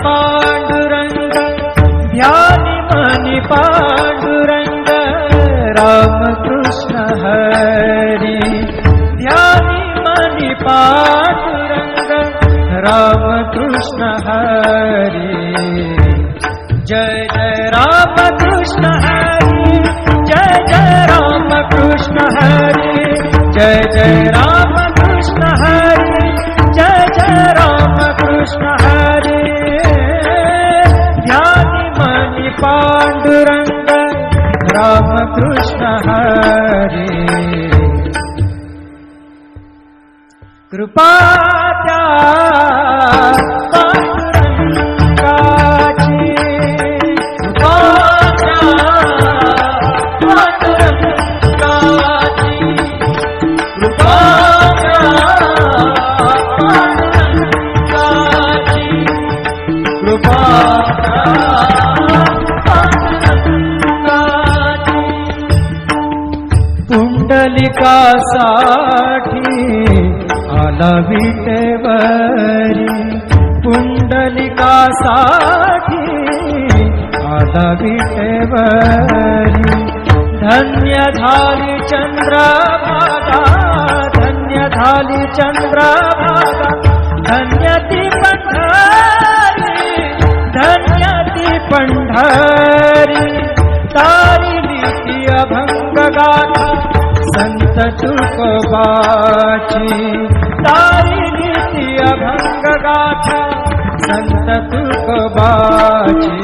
पांडुरंग ध्यानी मनी पांडुरंग रामकृष्ण हरी ध्यानी मनी पांडुरंग रामकृष्ण हरी जय जय रामकृष्ण हरी जय जय रामकृष्ण हरी जय जय रामकृष्ण हरी जय जय रामकृष्ण हरी ध्यानी मनी पांडुरंग रामकृष्ण हरी कृपा त्या पांडुरंगाची कृपा त्या पांडुरंगाची कृपा त्या पांडुरंगाची कृपा त्या पांडुरंगाची पुंडलिकासाठी आला विटेवरी पुंडलिकासाठी आला विटेवरी धन्य झाली चंद्रभागा धन्य झाली चंद्रभागा धन्य ती पंढरी धन्य ती पंढरी तारिली ती अभंग गाथा संत तुकोबाची तारिली ती अभंग गाथा संत तुकोबाची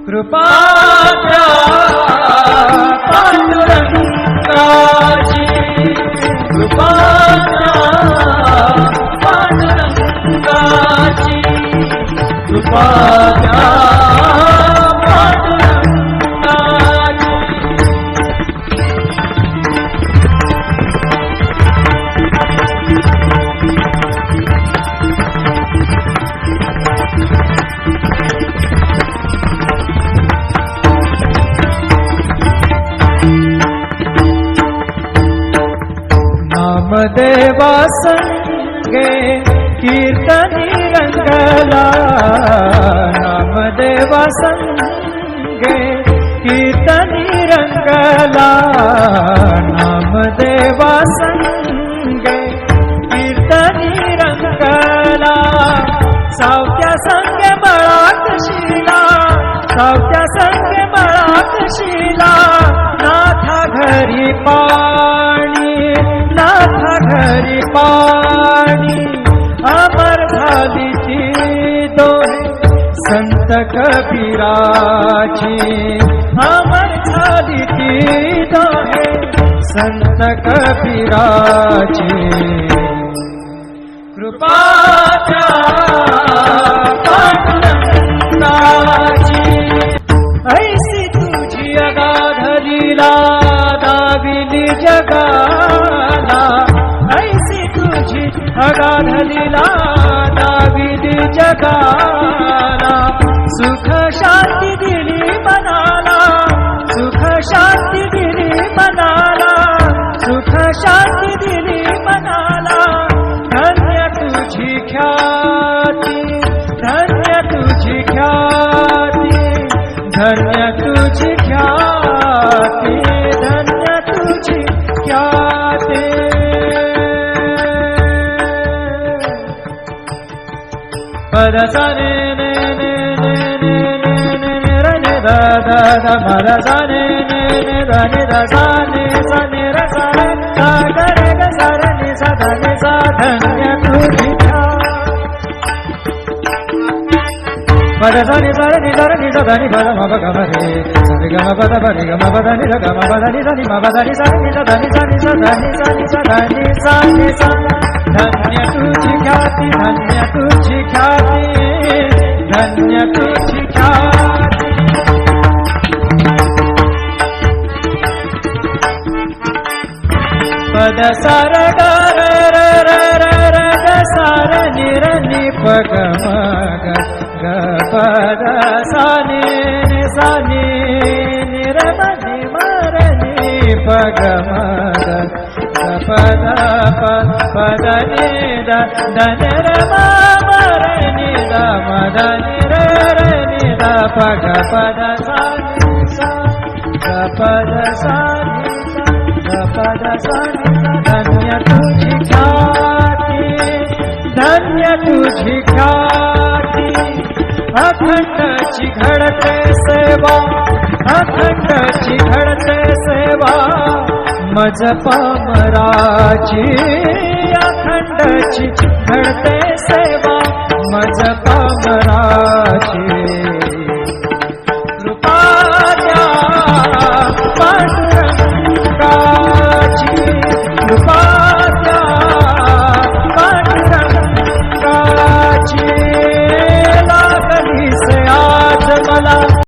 कृपा त्या पांडुरंगाची कृपा त्या पांडुरंगाची कृपा त्या नामदेवा संगे कीर्तनी रंगला नामदेवा संगे कीर्तनी रंगला नामदेवा संगे कीर्तनी रंगला सावत्या संगे बळात शिला सावत्या संगे बळात शिला नाथा घरी पाणी नाथा घरी पाणी अमर झाली ती दोहे संत कबीराची अमर झाली ती दोहे संत कबीराची कृपा त्या पांडुरंगाची ऐसी तुझी अगाध लीला दाविली जगाला ऐसी तुझी अगाध लीला दाविली जगाला सुख शांती दिली मनाला सुख शांती दिली मनाला सुख शांती दिली मनाला धन्य तुझी ख्याती धन्य तुझी ख्याती धन्य तुझी ख्याती धन्य तुझी ख्याती पदसने ने ने ने ने ने ने रे ने दा दा दा पदसने ने ने दा ने दा सा ने सा ने रे सा रे सा गा रे गा सा रे ने सा दा ने सा धन्य तुझी पदसने सा रे ने सा रे ने सा दा नि पद म प ग म रे सा रे ग म प द प रे ग म प द नि रे ग म प द नि सा नि म प द नि सा नि सा दा नि सा नि सा दा नि सा नि सा दा नि सा नि सा धन्य तुझी ख्याती धन्य तुझी ख्याती धन्य तुझी ख्याती पद सार ग र र र र र ग सार नि र नि प ग म ग ग पद सा नि नि सा नि नि र म नि म र नि प ग म ग पद प पद नि द द नि र म म र नि द प ग प द सा नि सा ग प द सा नि सा ग प द सा नि सा धन्य तुझी ख्याती धन्य तुझी ख्याती अखंडची घडते सेवा अखंडची घडते सेवा मज पामराची अखंडची घडते सेवा मज पामराची